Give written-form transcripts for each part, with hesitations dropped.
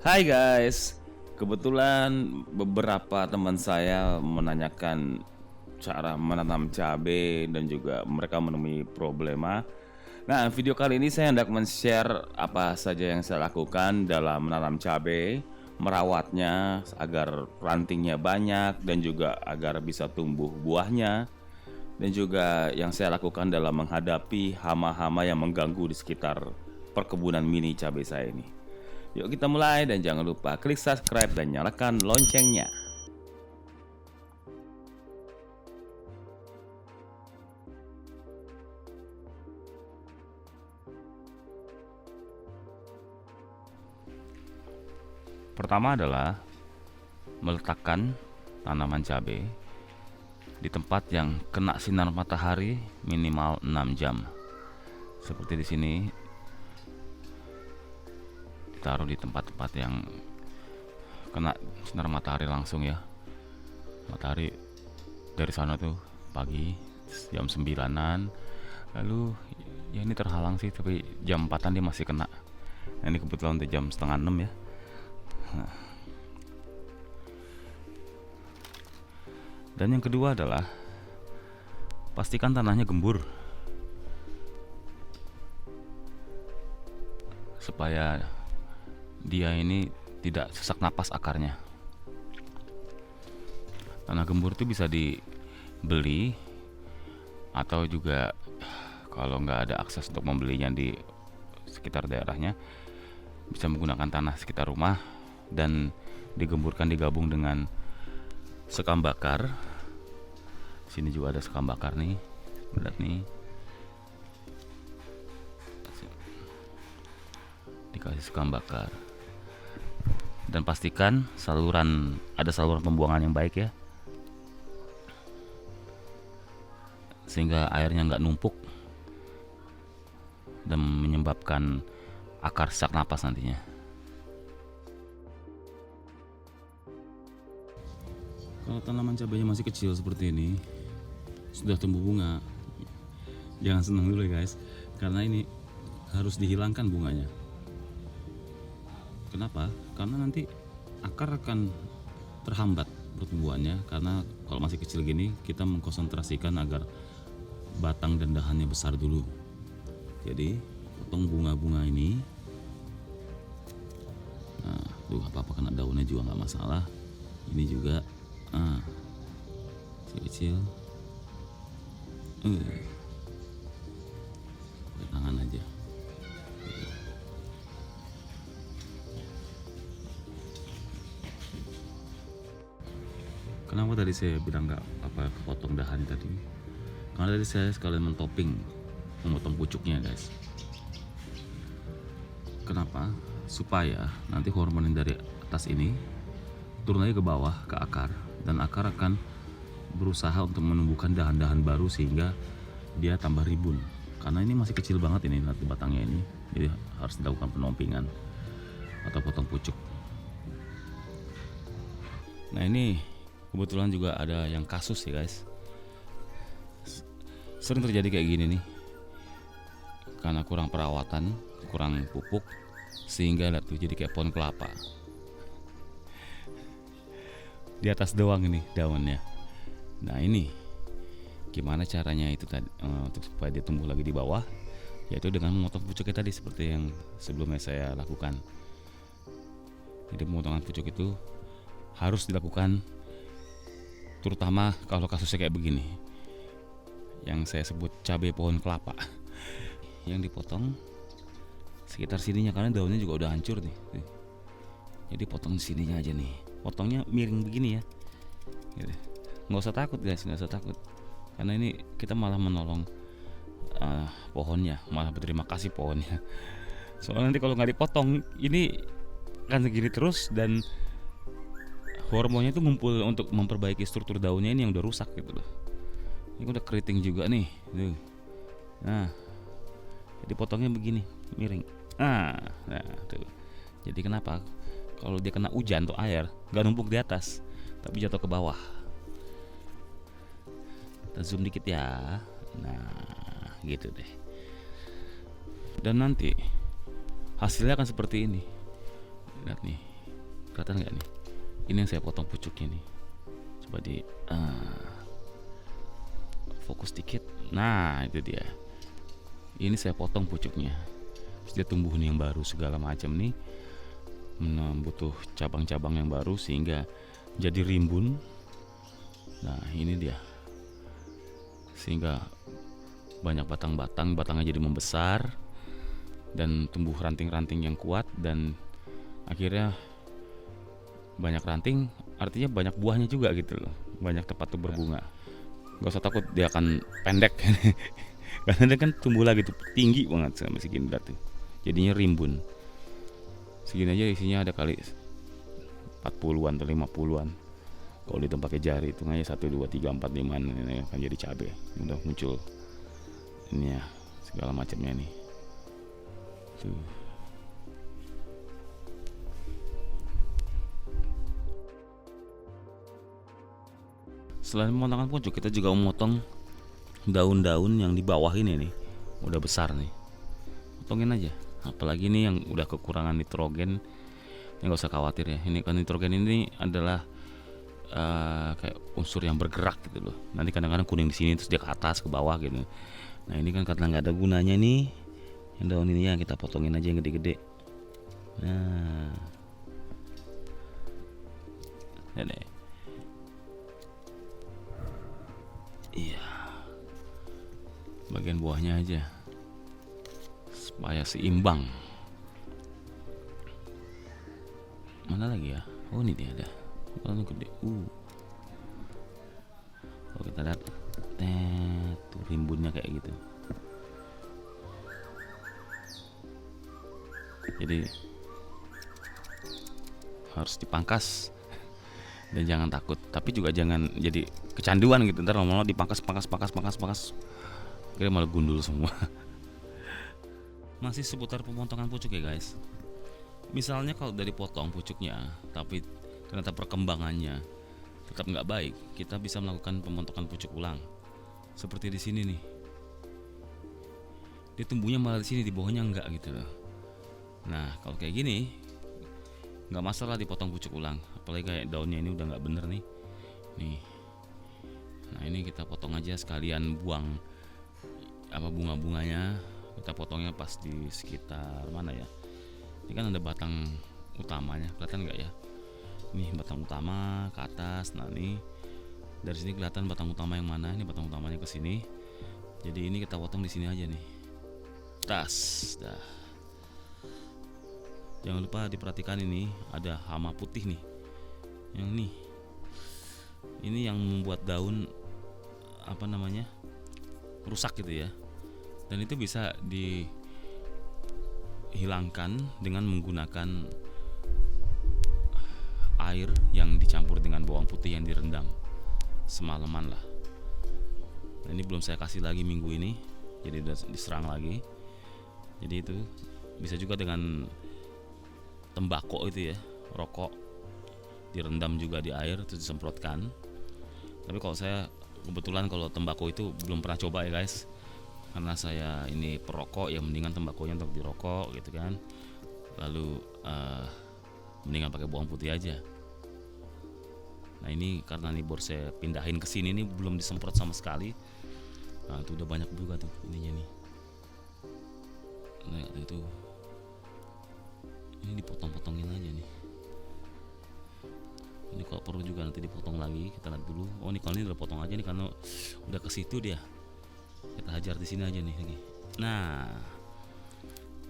Hai guys, kebetulan beberapa teman saya menanyakan cara menanam cabai dan juga mereka menemui problema. Nah, video kali ini saya hendak men-share apa saja yang saya lakukan dalam menanam cabai, merawatnya agar rantingnya banyak dan juga agar bisa tumbuh buahnya, dan juga yang saya lakukan dalam menghadapi hama-hama yang mengganggu di sekitar perkebunan mini cabai saya ini. Yuk kita mulai dan jangan lupa klik subscribe dan nyalakan loncengnya. Pertama adalah meletakkan tanaman cabai di tempat yang kena sinar matahari minimal 6 jam. Seperti di sini, ditaruh di tempat-tempat yang kena sinar matahari langsung ya. Matahari dari sana tuh pagi jam 9-an. Lalu ya ini terhalang sih, tapi jam 4-an dia masih kena. Nah, ini kebetulan udah jam setengah 6 ya. Dan yang kedua adalah pastikan tanahnya gembur supaya dia ini tidak sesak napas akarnya. Tanah gembur itu bisa dibeli atau juga kalau nggak ada akses untuk membelinya di sekitar daerahnya, bisa menggunakan tanah sekitar rumah dan digabung dengan sekam bakar. Sini juga ada sekam bakar nih, lihat nih, dikasih sekam bakar. Dan pastikan ada saluran pembuangan yang baik ya, sehingga airnya nggak numpuk dan menyebabkan akar sesak napas nantinya. Kalau tanaman cabainya masih kecil seperti ini, sudah tumbuh bunga, jangan senang dulu ya guys, karena ini harus dihilangkan bunganya. Kenapa? Karena nanti akar akan terhambat pertumbuhannya, karena kalau masih kecil gini kita mengkonsentrasikan agar batang dan dahannya besar dulu. Jadi potong bunga-bunga ini. Nah, tuh apa-apa kena daunnya juga nggak masalah. Ini juga kecil-kecil. Pakai tangan aja. Kenapa tadi saya bilang nggak kepotong dahan tadi? Karena tadi saya sekalian memotong pucuknya guys. Kenapa? Supaya nanti hormon yang dari atas ini turun lagi ke bawah ke akar, dan akar akan berusaha untuk menumbuhkan dahan-dahan baru sehingga dia tambah ribun. Karena ini masih kecil banget ini batangnya ini, jadi harus dilakukan penompingan atau potong pucuk. Nah, ini kebetulan juga ada yang kasus ya guys. Sering terjadi kayak gini nih, karena kurang perawatan, kurang pupuk, sehingga lihat tuh jadi kayak pohon kelapa. Di atas doang ini daunnya. Nah, ini gimana caranya itu tadi untuk supaya dia tumbuh lagi di bawah, yaitu dengan memotong pucuknya tadi seperti yang sebelumnya saya lakukan. Jadi pemotongan pucuk itu harus dilakukan terutama kalau kasusnya kayak begini, yang saya sebut cabai pohon kelapa, yang dipotong sekitar sininya karena daunnya juga udah hancur nih. Jadi potong sininya aja nih, potongnya miring begini ya gitu. Nggak usah takut guys, nggak usah takut, karena ini kita malah menolong pohonnya, malah berterima kasih pohonnya. Soalnya nanti kalau nggak dipotong ini kan segini terus, dan hormonnya itu ngumpul untuk memperbaiki struktur daunnya ini yang udah rusak gitu loh. Ini udah keriting juga nih tuh. Nah, jadi potongnya begini miring. Nah tuh. Jadi kenapa kalau dia kena hujan atau air nggak numpuk di atas tapi jatuh ke bawah. Kita zoom dikit ya. Nah, gitu deh. Dan nanti hasilnya akan seperti ini. Lihat nih, kelihatan nggak nih? Ini yang saya potong pucuknya nih. Coba di fokus dikit. Nah itu dia. Ini saya potong pucuknya. Terus dia tumbuh nih yang baru segala macam nih. Butuh cabang-cabang yang baru sehingga jadi rimbun. Nah ini dia. Sehingga banyak batang-batang, batangnya jadi membesar dan tumbuh ranting-ranting yang kuat, dan akhirnya banyak ranting artinya banyak buahnya juga gitu loh, banyak tempat tuh berbunga. Gak usah takut dia akan pendek karena dia kan tumbuh lagi tuh tinggi banget sampai segini tuh, jadinya rimbun. Segini aja isinya ada kali 40-an atau 50-an. Kalau dihitung pakai jari itu aja 1, 2, 3, 4, 5 ini akan jadi cabai. Udah muncul ini ya segala macamnya nih. Tuh. Selain memotongkan pucuk, kita juga memotong daun-daun yang di bawah ini nih. Udah besar nih. Potongin aja. Apalagi ini yang udah kekurangan nitrogen. Ini gak usah khawatir ya. Ini kan nitrogen ini adalah kayak unsur yang bergerak gitu loh. Nanti kadang-kadang kuning di sini terus dia ke atas ke bawah gitu. Nah ini kan karena nggak ada gunanya nih, yang daun ini ya kita potongin aja yang gede-gede. Nah, ini, iya, bagian buahnya aja supaya seimbang. Mana lagi ya? Oh ini dia ada. Kalau gede, kalau kita lihat, tuh rimbunnya kayak gitu. Jadi harus dipangkas dan jangan takut, tapi juga jangan jadi kecanduan gitu. Ntar lama-lama dipangkas, kira malah gundul semua. Masih seputar pemotongan pucuk ya guys. Misalnya kalau dari potong pucuknya, tapi ternyata perkembangannya tetap nggak baik, kita bisa melakukan pemotongan pucuk ulang. Seperti di sini nih, dia tumbuhnya malah di sini, di bawahnya enggak gitu loh. Nah kalau kayak gini nggak masalah dipotong pucuk ulang, apalagi kayak daunnya ini udah nggak bener nih. Nah ini kita potong aja sekalian, buang apa bunga-bunganya. Kita potongnya pas di sekitar mana ya? Ini kan ada batang utamanya, kelihatan nggak ya? Nih batang utama ke atas. Nah nih dari sini kelihatan batang utama yang mana. Ini batang utamanya ke sini. Jadi ini kita potong di sini aja nih. Tas, dah. Jangan lupa diperhatikan, ini ada hama putih nih. Yang ini yang membuat daun apa namanya rusak gitu ya. Dan itu bisa dihilangkan dengan menggunakan air yang dicampur dengan bawang putih yang direndam semalaman lah. Nah, ini belum saya kasih lagi minggu ini, jadi udah diserang lagi. Jadi itu bisa juga dengan tembakau itu ya, rokok direndam juga di air terus disemprotkan. Tapi kalau saya kebetulan kalau tembakau itu belum pernah coba ya guys, karena saya ini perokok ya, mendingan tembakonya untuk dirokok gitu kan. Lalu mendingan pakai bawang putih aja. Nah ini karena nih baru saya pindahin ke sini nih, belum disemprot sama sekali. Nah itu udah banyak juga tuh ininya nih. Nah itu ini dipotong-potongin aja nih. Ini kalau perlu juga nanti dipotong lagi, kita lihat dulu. Oh ini kalau ini udah potong aja nih karena udah ke situ dia. Kita hajar di sini aja nih lagi. Nah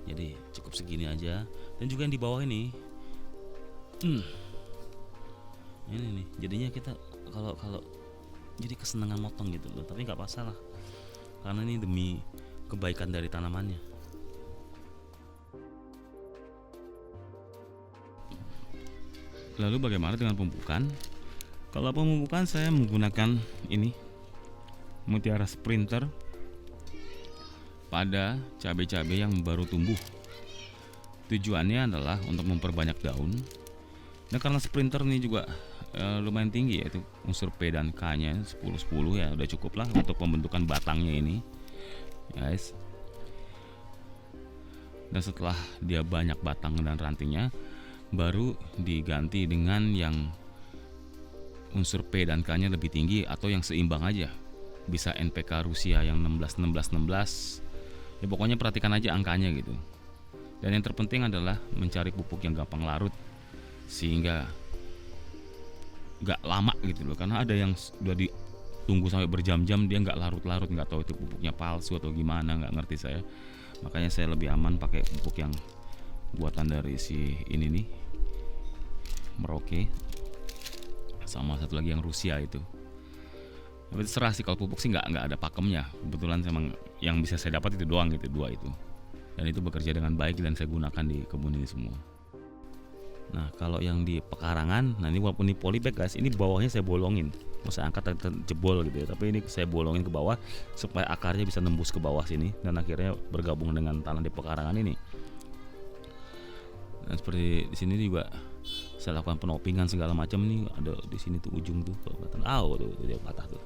jadi cukup segini aja. Dan juga yang di bawah ini ini nih, jadinya kita kalau jadi kesenangan motong gitu loh. Tapi nggak masalah karena ini demi kebaikan dari tanamannya. Lalu bagaimana dengan pemupukan? Kalau pemupukan saya menggunakan ini Mutiara Sprinter pada cabai-cabai yang baru tumbuh. Tujuannya adalah untuk memperbanyak daun. Nah karena Sprinter ini juga lumayan tinggi, yaitu unsur P dan K nya 10-10 ya, udah cukup lah untuk pembentukan batangnya ini guys. Dan setelah dia banyak batang dan rantingnya, baru diganti dengan yang unsur P dan K-nya lebih tinggi atau yang seimbang aja. Bisa NPK Rusia yang 16 16 16. Ya pokoknya perhatikan aja angkanya gitu. Dan yang terpenting adalah mencari pupuk yang gampang larut sehingga nggak lama gitu loh. Karena ada yang udah ditunggu sampai berjam-jam dia nggak larut-larut, nggak tahu itu pupuknya palsu atau gimana, nggak ngerti saya. Makanya saya lebih aman pakai pupuk yang buatan dari si ini nih, Merauke, sama satu lagi yang Rusia itu. Tapi serah sih, kalau pupuk sih nggak ada pakemnya. Kebetulan memang yang bisa saya dapat itu doang gitu, 2 itu. Dan itu bekerja dengan baik dan saya gunakan di kebun ini semua. Nah kalau yang di pekarangan, nah ini walaupun ini polybag guys, ini bawahnya saya bolongin. Mau saya angkat jebol gitu ya, tapi ini saya bolongin ke bawah supaya akarnya bisa nembus ke bawah sini dan akhirnya bergabung dengan tanah di pekarangan ini. Dan seperti di sini juga saya lakukan penopingan segala macam nih. Ada di sini tuh ujung tuh kelihatan, tuh dia patah tuh.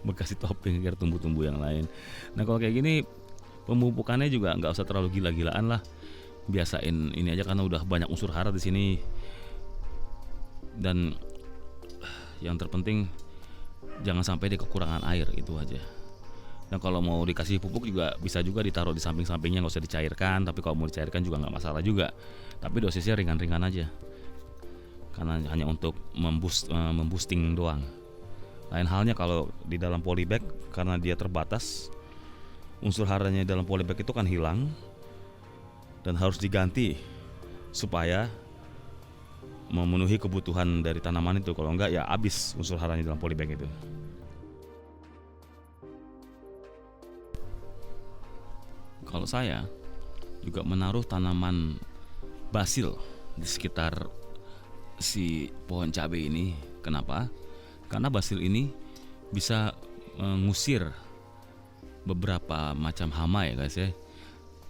Bekas toping agar tumbuh-tumbuh yang lain. Nah kalau kayak gini pemupukannya juga nggak usah terlalu gila-gilaan lah. Biasain ini aja karena udah banyak unsur hara di sini. Dan yang terpenting jangan sampai dia kekurangan air, itu aja. Dan kalau mau dikasih pupuk juga bisa juga ditaruh di samping-sampingnya, nggak usah dicairkan. Tapi kalau mau dicairkan juga nggak masalah juga. Tapi dosisnya ringan-ringan aja. Karena hanya untuk memboosting doang. Lain halnya kalau di dalam polybag, karena dia terbatas, unsur haranya dalam polybag itu kan hilang dan harus diganti supaya memenuhi kebutuhan dari tanaman itu. Kalau enggak ya habis unsur haranya dalam polybag itu. Kalau saya juga menaruh tanaman basil di sekitar si pohon cabai ini. Kenapa? Karena basil ini bisa mengusir beberapa macam hama ya guys ya.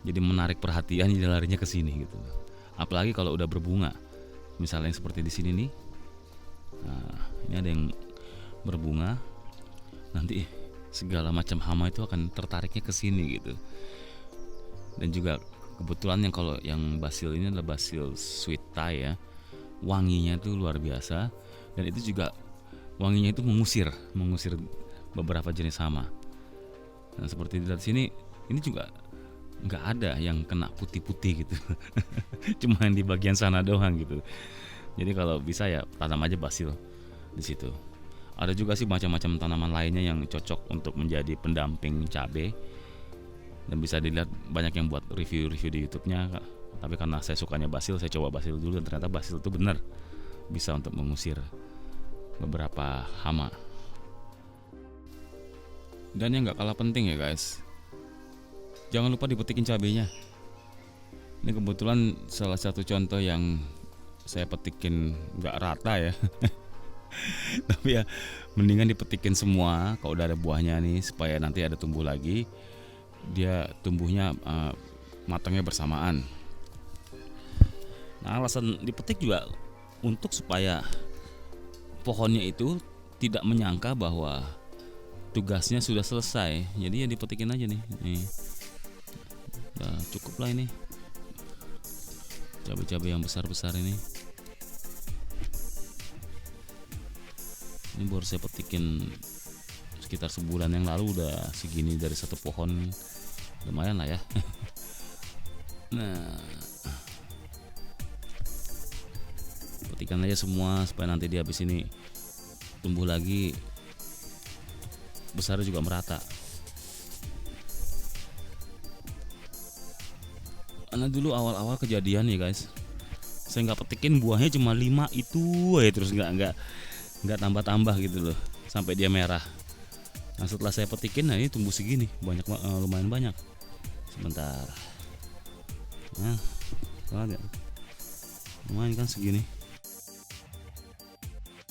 Jadi menarik perhatian, jadi larinya ke sini gitu. Apalagi kalau udah berbunga. Misalnya yang seperti di sini nih. Nah, ini ada yang berbunga. Nanti segala macam hama itu akan tertariknya ke sini gitu. Dan juga kebetulan yang kalau yang basil ini adalah basil sweet Thai ya. Wanginya tuh luar biasa, dan itu juga wanginya itu mengusir beberapa jenis hama. Nah, seperti di sini ini juga nggak ada yang kena putih-putih gitu. Cuma yang di bagian sana doang gitu. Jadi kalau bisa ya tanam aja basil di situ. Ada juga sih macam-macam tanaman lainnya yang cocok untuk menjadi pendamping cabai. Dan bisa dilihat banyak yang buat review-review di YouTube-nya. Tapi karena saya sukanya basil, saya coba basil dulu dan ternyata basil itu benar bisa untuk mengusir beberapa hama. Dan yang nggak kalah penting ya guys, jangan lupa dipetikin cabenya. Ini kebetulan salah satu contoh yang saya petikin nggak rata ya. Tapi ya mendingan dipetikin semua kalau udah ada buahnya nih, supaya nanti ada tumbuh lagi. Dia tumbuhnya matangnya bersamaan. Nah alasan dipetik juga untuk supaya pohonnya itu tidak menyangka bahwa tugasnya sudah selesai. Jadi ya dipetikin aja nih. Nah, cukup lah ini cabai-cabai yang besar-besar ini. Ini baru saya petikin sekitar sebulan yang lalu, udah segini dari satu pohon. Lumayan lah ya. Nah, petikan aja semua supaya nanti di habis ini tumbuh lagi besarnya juga merata. Karena dulu awal-awal kejadian ya guys, saya nggak petikin buahnya cuma 5 itu ya, terus nggak tambah-tambah gitu loh sampai dia merah. Nah setelah saya petikin, nah ini tumbuh segini, banyak, lumayan banyak. Sebentar, nah lumayan kan segini.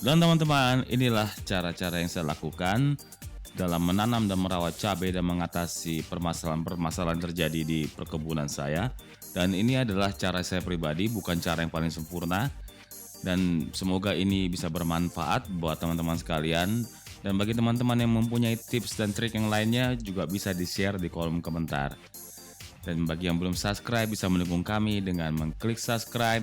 Dan teman-teman, inilah cara-cara yang saya lakukan dalam menanam dan merawat cabai dan mengatasi permasalahan-permasalahan terjadi di perkebunan saya. Dan ini adalah cara saya pribadi, bukan cara yang paling sempurna. Dan semoga ini bisa bermanfaat buat teman-teman sekalian. Dan bagi teman-teman yang mempunyai tips dan trik yang lainnya juga bisa di-share di kolom komentar. Dan bagi yang belum subscribe bisa mendukung kami dengan mengklik subscribe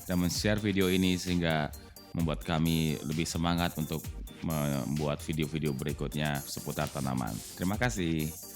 dan men-share video ini sehingga membuat kami lebih semangat untuk membuat video-video berikutnya seputar tanaman. Terima kasih.